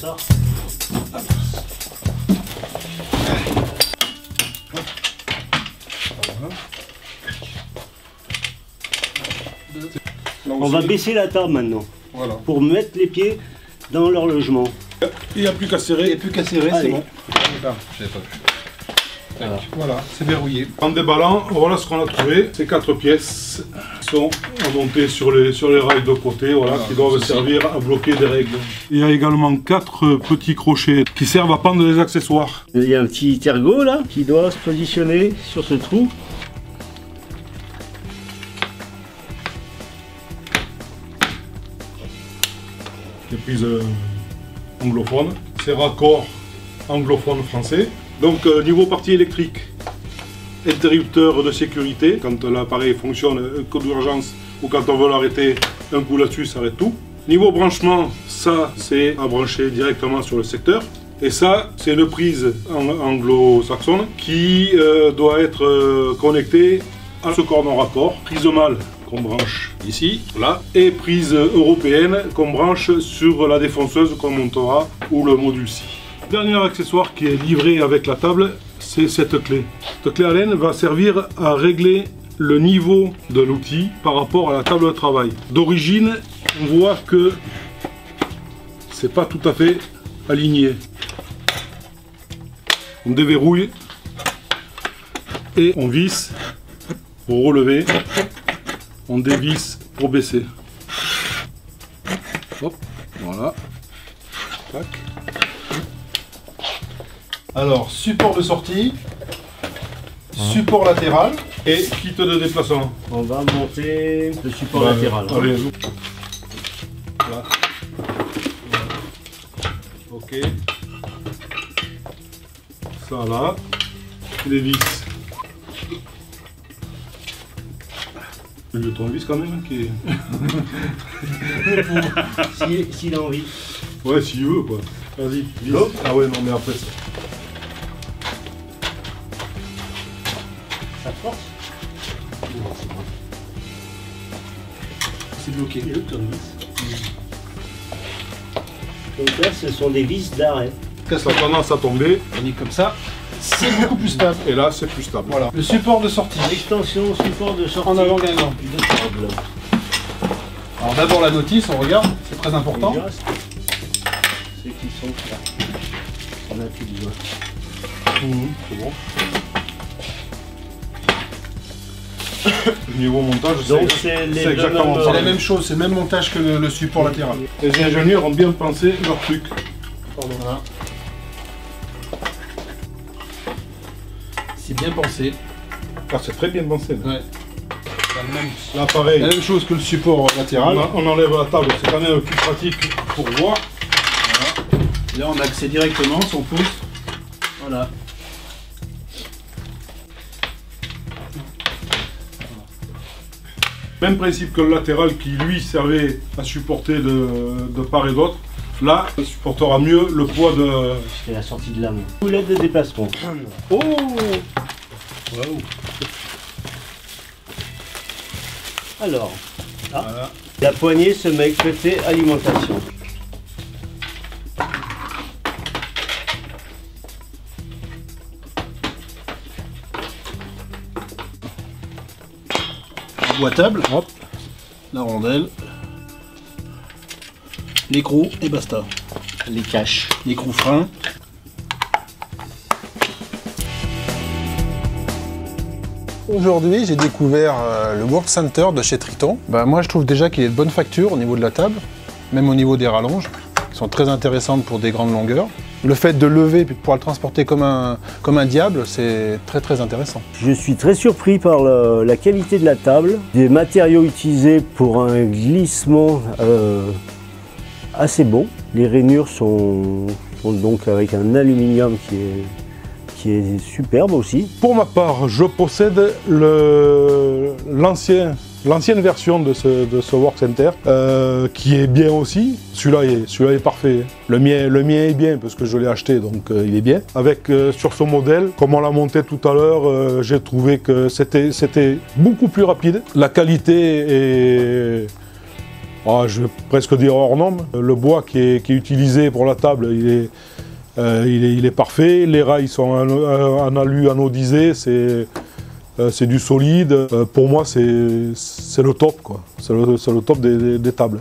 ça. On va baisser la table maintenant, voilà, pour mettre les pieds dans leur logement. Il n'y a plus qu'à serrer. Il n'y a plus qu'à serrer, c'est bon. Je n'avais pas vu. Voilà, c'est verrouillé. En déballant, voilà ce qu'on a trouvé. Ces 4 pièces sont montées sur les rails de côté, voilà, qui doivent servir à bloquer des règles. Il y a également 4 petits crochets qui servent à pendre les accessoires. Il y a un petit ergot là qui doit se positionner sur ce trou. Les prises anglophones, c'est raccord anglophone français. Donc niveau partie électrique, interrupteur de sécurité, quand l'appareil fonctionne, code d'urgence ou quand on veut l'arrêter, un coup là-dessus, ça arrête tout. Niveau branchement, ça c'est à brancher directement sur le secteur. Et ça, c'est une prise anglo-saxonne qui doit être connectée à ce cordon raccord. Prise mâle qu'on branche ici, là, et prise européenne qu'on branche sur la défonceuse qu'on montera ou le module ci. Dernier accessoire qui est livré avec la table, c'est cette clé. Cette clé Allen va servir à régler le niveau de l'outil par rapport à la table de travail. D'origine, on voit que c'est pas tout à fait aligné. On déverrouille et on visse pour relever. On dévisse pour baisser. Hop, voilà. Tac. Alors, support de sortie, support latéral. Et kit de déplacement. On va monter le support latéral. Allez, là. Ok. Ça là. Les vis. Le tournevis quand même qui est... S'il a envie. Ouais, s'il veut quoi. Vas-y. Ah ouais, non mais après ça. Ça force? Non, c'est bon. C'est bloqué. Le tournevis. Donc là, ce sont des vis d'arrêt. Ça a tendance à tomber. On est comme ça. C'est beaucoup plus stable. Et là, c'est plus stable. Voilà. Le support de sortie. Extension, support de sortie. En avant gagnant. De table. Alors d'abord la notice, on regarde, c'est très important. Déjà, ceux qui sont là. On a plus besoin. C'est bon. Niveau montage, Donc c'est exactement C'est la même chose, c'est le même montage que le support latéral. Les ingénieurs ont bien pensé leur truc. Pardon, voilà. C'est bien pensé. Ah, c'est très bien pensé. Ouais. Là, pareil. La même chose que le support latéral. On enlève la table, c'est quand même plus pratique pour voir. Voilà. Là, on a accès directement, son pouce. Voilà. Même principe que le latéral qui lui servait à supporter de part et d'autre. Là, il supportera mieux le poids de... C'est la sortie de l'âme. Boulette de déplacement. Oh! Wow. Alors, Voilà. la poignée se met côté alimentation. Boîtable, hop, la rondelle, l'écrou et basta. Les caches. L'écrou frein. Aujourd'hui, j'ai découvert le Work Center de chez Triton. Moi, je trouve déjà qu'il est de bonne facture au niveau de la table, même au niveau des rallonges, qui sont très intéressantes pour des grandes longueurs. Le fait de lever et de pouvoir le transporter comme un diable, c'est très intéressant. Je suis très surpris par la qualité de la table, des matériaux utilisés pour un glissement assez bon. Les rainures sont donc avec un aluminium qui est superbe aussi. Pour ma part, je possède l'ancienne version de ce Work Center qui est bien aussi. Celui-là est parfait. Le mien est bien parce que je l'ai acheté, donc il est bien. Avec sur ce modèle, comme on l'a monté tout à l'heure, j'ai trouvé que c'était beaucoup plus rapide. La qualité Je vais presque dire hors norme. Le bois qui est utilisé pour la table, il est parfait. Les rails sont en alu anodisé, c'est du solide. Pour moi, c'est le top, quoi. C'est le top des tables.